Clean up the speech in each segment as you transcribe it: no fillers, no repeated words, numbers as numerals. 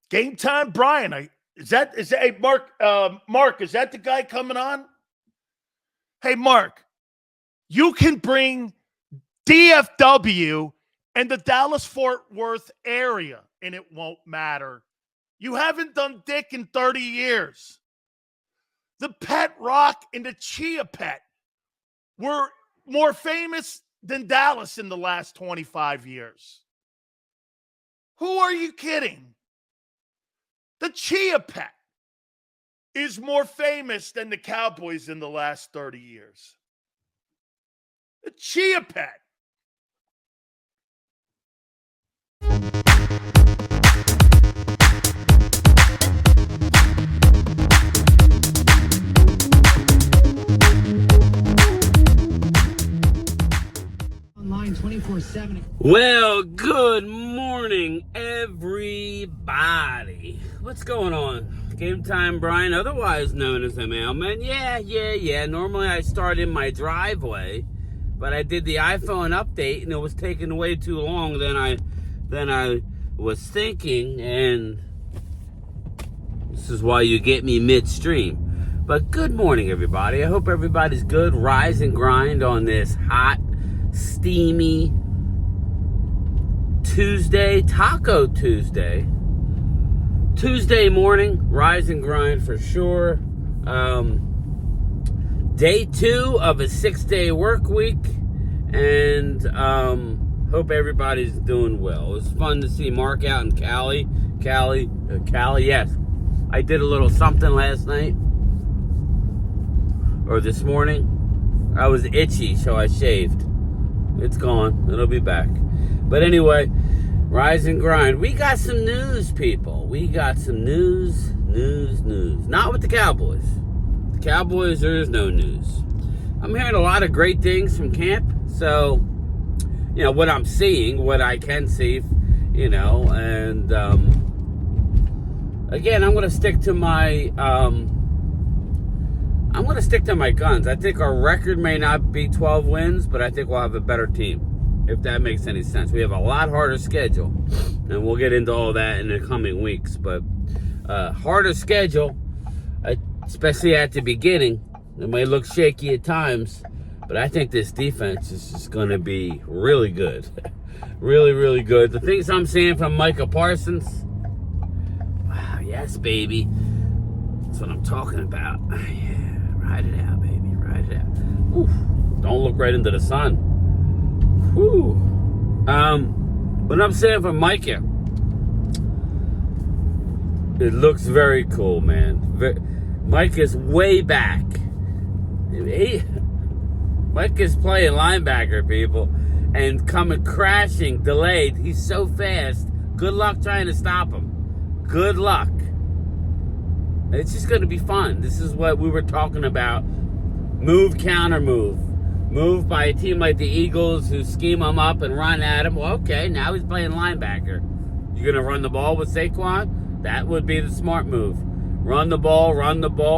Game time, Brian. Hey, Mark, is that the guy coming on? Hey, Mark, you can bring DFW and the Dallas-Fort Worth area, and it won't matter. You haven't done dick in 30 years. The Pet Rock and the Chia Pet were more famous than Dallas in the last 25 years. Who are you kidding? The Chia Pet is more famous than the Cowboys in the last 30 years. The Chia Pet. Online 24/7. Well, good morning, everybody. What's going on? Game time, Brian, otherwise known as the mailman. Yeah. Normally I start in my driveway, but I did the iPhone update and it was taking way too long than I was thinking, and this is why you get me midstream. But good morning, everybody. I hope everybody's good. Rise and grind on this hot, steamy Tuesday, Taco Tuesday morning. Rise and grind for sure. Day 2 of a 6-day work week, and hope everybody's doing well. It was fun to see Mark out in Cali. Yes, I did a little something last night or this morning. I was itchy, so I shaved. It's gone. It'll be back. But anyway, rise and grind. We got some news, people. We got some news. Not with the Cowboys. The Cowboys, there is no news. I'm hearing a lot of great things from camp. So, what I'm seeing, what I can see, and again, I'm going to stick to my guns. I think our record may not be 12 wins, but I think we'll have a better team, if that makes any sense. We have a lot harder schedule, and we'll get into all that in the coming weeks. But harder schedule, especially at the beginning. It may look shaky at times, but I think this defense is just going to be really good. really, really good. The things I'm seeing from Micah Parsons, wow, yes, baby. That's what I'm talking about. Yeah, ride it out, baby. Ride it out. Oof. Don't look right into the sun. Whew. What I'm saying for Micah, it looks very cool, man. Mike is way back. Mike is playing linebacker, people, and coming crashing, delayed. He's so fast. Good luck trying to stop him. Good luck. It's just going to be fun. This is what we were talking about. Move, counter move. Move by a team like the Eagles who scheme him up and run at him. Well, okay, now he's playing linebacker. You're going to run the ball with Saquon? That would be the smart move. Run the ball,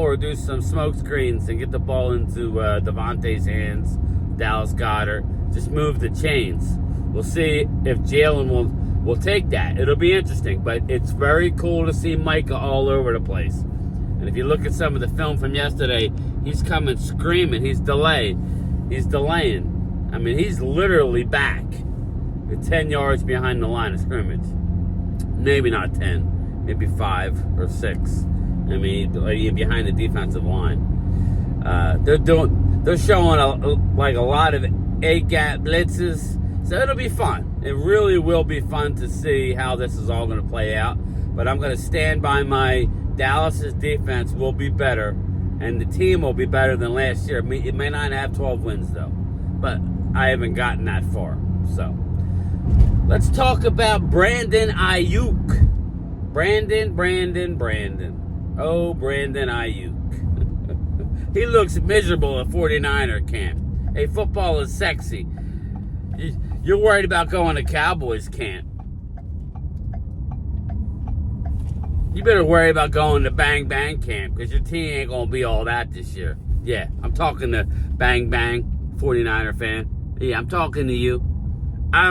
or do some smoke screens and get the ball into Devontae's hands, Dallas Goedert. Just move the chains. We'll see if Jalen will take that. It'll be interesting, but it's very cool to see Micah all over the place. And if you look at some of the film from yesterday, he's coming screaming. He's delaying. I mean, he's literally back. 10 yards behind the line of scrimmage. Maybe not 10. Maybe 5 or 6. I mean, behind the defensive line. They're showing a lot of A-gap blitzes. So it'll be fun. It really will be fun to see how this is all going to play out. But I'm going to stand by my Dallas's defense will be better. And the team will be better than last year. It may not have 12 wins, though. But I haven't gotten that far. So let's talk about Brandon Aiyuk. Brandon. Oh, Brandon Aiyuk. He looks miserable at 49er camp. Hey, football is sexy. You're worried about going to Cowboys camp. You better worry about going to Bang Bang camp, because your team ain't going to be all that this year. Yeah, I'm talking to Bang Bang, 49er fan. Yeah, I'm talking to you. I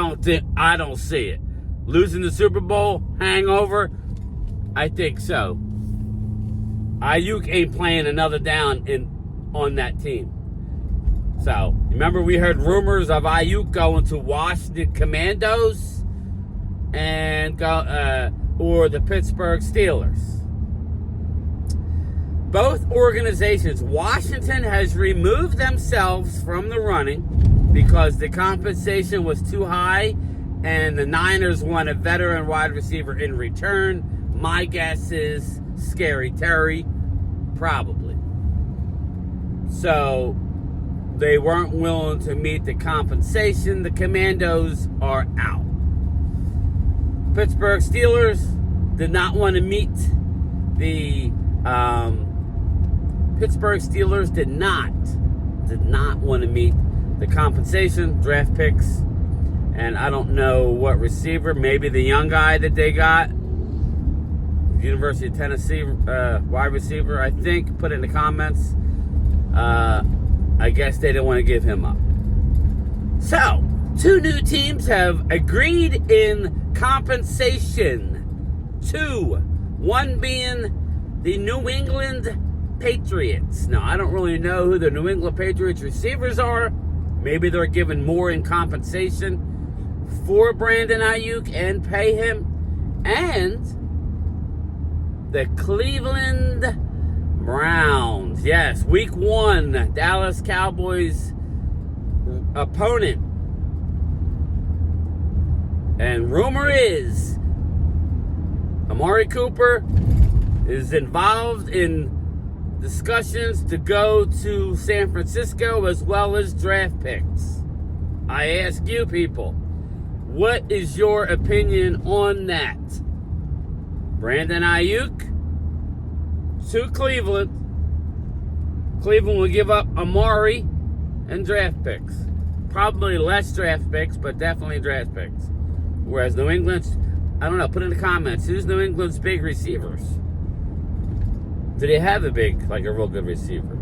don't see it. Losing the Super Bowl, hangover, I think so. Aiyuk ain't playing another down on that team. So, remember we heard rumors of Aiyuk going to Washington Commandos and or the Pittsburgh Steelers. Both organizations, Washington has removed themselves from the running because the compensation was too high and the Niners want a veteran wide receiver in return. My guess is Scary Terry, probably. So they weren't willing to meet the compensation. The Commandos are out. Pittsburgh Steelers did not want to meet the Pittsburgh Steelers did not want to meet the compensation, draft picks, and I don't know what receiver, maybe the young guy that they got, University of Tennessee wide receiver, I think, put in the comments. I guess they didn't want to give him up. So, 2 new teams have agreed in compensation. 2. One being the New England Patriots. Now, I don't really know who the New England Patriots receivers are. Maybe they're given more in compensation for Brandon Aiyuk and pay him. And the Cleveland Browns. Yes, week 1, Dallas Cowboys opponent. And rumor is Amari Cooper is involved in discussions to go to San Francisco as well as draft picks. I ask you people, what is your opinion on that? Brandon Aiyuk to Cleveland. Cleveland will give up Amari and draft picks. Probably less draft picks, but definitely draft picks. Whereas New England's, I don't know, put in the comments, who's New England's big receivers? Do they have a real good receiver?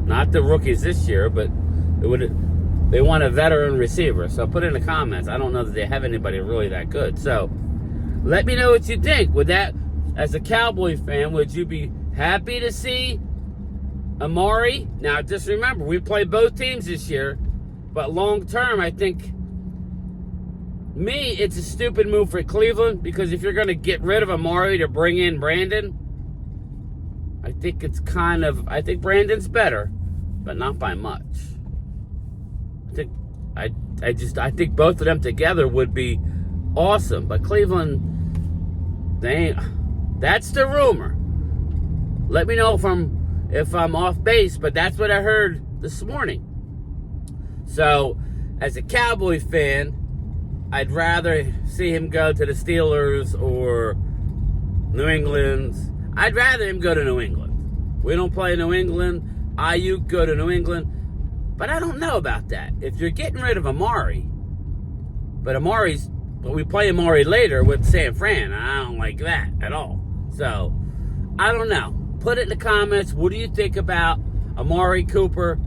Not the rookies this year, but they want a veteran receiver. So put in the comments. I don't know that they have anybody really that good. So let me know what you think. Would that, as a Cowboy fan, would you be happy to see Amari? Now, just remember, we play both teams this year, but long term, I think, it's a stupid move for Cleveland, because if you're going to get rid of Amari to bring in Brandon, I think Brandon's better, but not by much. I think both of them together would be awesome, but Cleveland, that's the rumor. Let me know if I'm off base, but that's what I heard this morning. So, as a Cowboy fan, I'd rather see him go to the Steelers or New England. I'd rather him go to New England. We don't play New England. Aiyuk go to New England. But I don't know about that. If you're getting rid of Amari, but we play Amari later with San Fran. I don't like that at all. So, I don't know. Put it in the comments. What do you think about Amari Cooper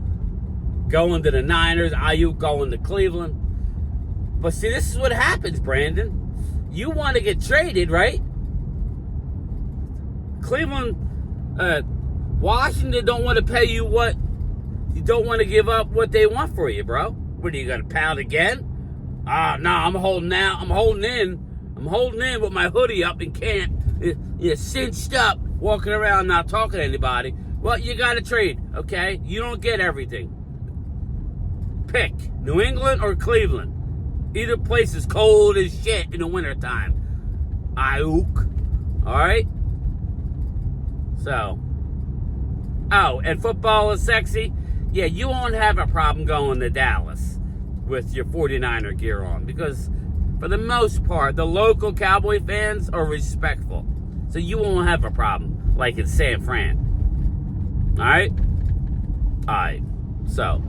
going to the Niners, Aiyuk going to Cleveland? But see, this is what happens, Brandon. You want to get traded, right? Cleveland, Washington don't want to pay you what you don't want to give up what they want for you, bro. What are you gonna pound again? No, I'm holding out. I'm holding in with my hoodie up in camp. You're cinched up, walking around not talking to anybody. Well, you got to trade, okay? You don't get everything. Pick New England or Cleveland. Either place is cold as shit in the wintertime. Aiyuk. Alright? So. Oh, and football is sexy? Yeah, you won't have a problem going to Dallas with your 49er gear on. Because, for the most part, the local Cowboy fans are respectful. So you won't have a problem like in San Fran. Alright? Alright. So.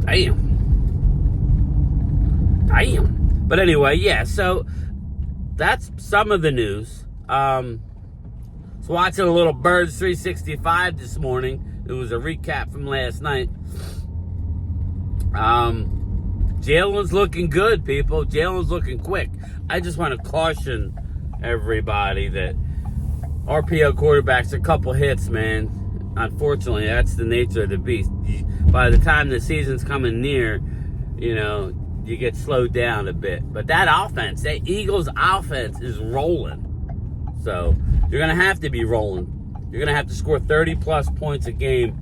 Damn. But anyway, yeah, so that's some of the news. Was watching a little Birds 365 this morning. It was a recap from last night. Jalen's looking good, people. Jalen's looking quick. I just want to caution everybody that RPO quarterback's a couple hits, man. Unfortunately, that's the nature of the beast. By the time the season's coming near, you get slowed down a bit. But that offense, that Eagles offense is rolling. So you're going to have to be rolling. You're going to have to score 30-plus points a game,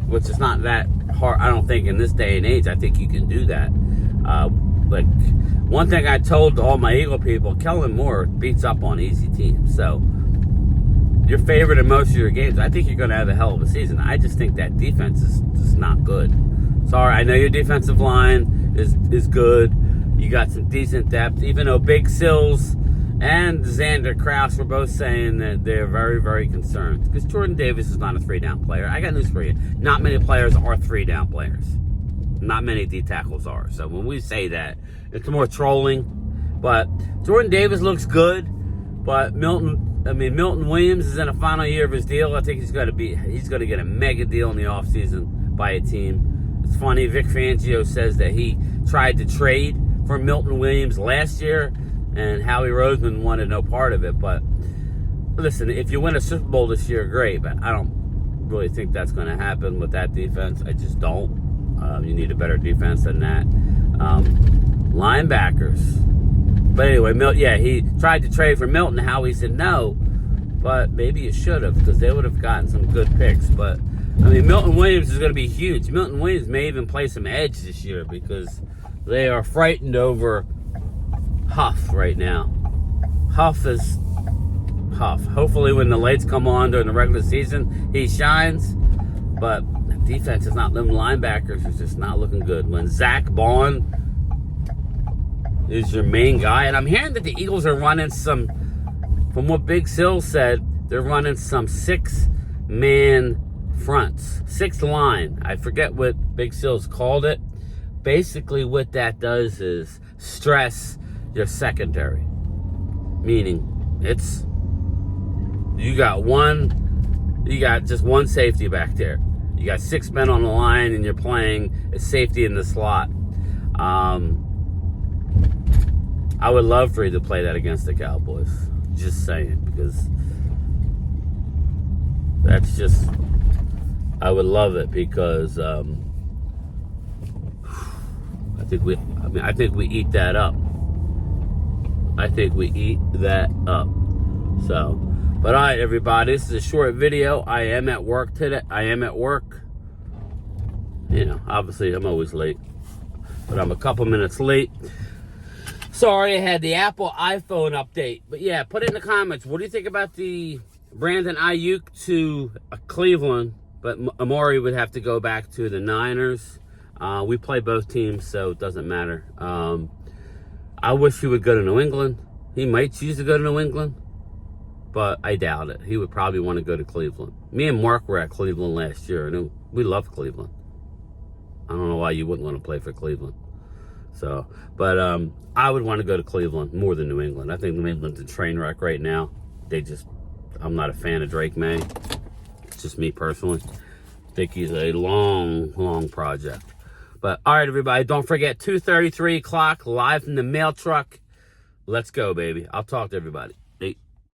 which is not that hard, I don't think, in this day and age. I think you can do that. Like, one thing I told all my Eagle people, Kellen Moore beats up on easy teams. So you're favored in most of your games. I think you're going to have a hell of a season. I just think that defense is just not good. Sorry, I know your defensive line is good. You got some decent depth, even though Big Sills and Xander Krause were both saying that they're very, very concerned. Because Jordan Davis is not a 3-down player. I got news for you. Not many players are 3-down players. Not many D tackles are. So when we say that, it's more trolling. But Jordan Davis looks good. But Milton Williams is in the final year of his deal. I think he's going to get a mega deal in the offseason by a team. It's funny, Vic Fangio says that he tried to trade for Milton Williams last year, and Howie Roseman wanted no part of it. But listen, if you win a Super Bowl this year, great. But I don't really think that's going to happen with that defense. I just don't. You need a better defense than that. Linebackers. But anyway, he tried to trade for Milton. Howie said no. But maybe you should have, because they would have gotten some good picks. But, Milton Williams is going to be huge. Milton Williams may even play some edge this year, because they are frightened over Huff right now. Huff is Huff. Hopefully when the lights come on during the regular season, he shines. But the defense is not, them linebackers is just not looking good. When Zach Bond is your main guy, and I'm hearing that the Eagles are running some, from what Big Sill said, they're running some 6-man fronts. 6th line. I forget what Big Sill's called it. Basically what that does is stress your secondary. Meaning, you got just one safety back there. You got 6 men on the line, and you're playing a safety in the slot. I would love for you to play that against the Cowboys. Just saying, because that's just, I would love it, because I think we eat that up. I think we eat that up. So, but all right, everybody, this is a short video. I am at work today. Obviously I'm always late, but I'm a couple minutes late. Sorry, I had the Apple iPhone update. But yeah, put it in the comments. What do you think about the Brandon Aiyuk to Cleveland? But Amari would have to go back to the Niners. We play both teams, so it doesn't matter. I wish he would go to New England. He might choose to go to New England, but I doubt it. He would probably want to go to Cleveland. Me and Mark were at Cleveland last year, and we love Cleveland. I don't know why you wouldn't want to play for Cleveland. So, but I would want to go to Cleveland more than New England. I think New England's a train wreck right now. I'm not a fan of Drake May. It's just me personally. I think he's a long, long project. But all right, everybody, don't forget 2:33 o'clock live from the mail truck. Let's go, baby. I'll talk to everybody.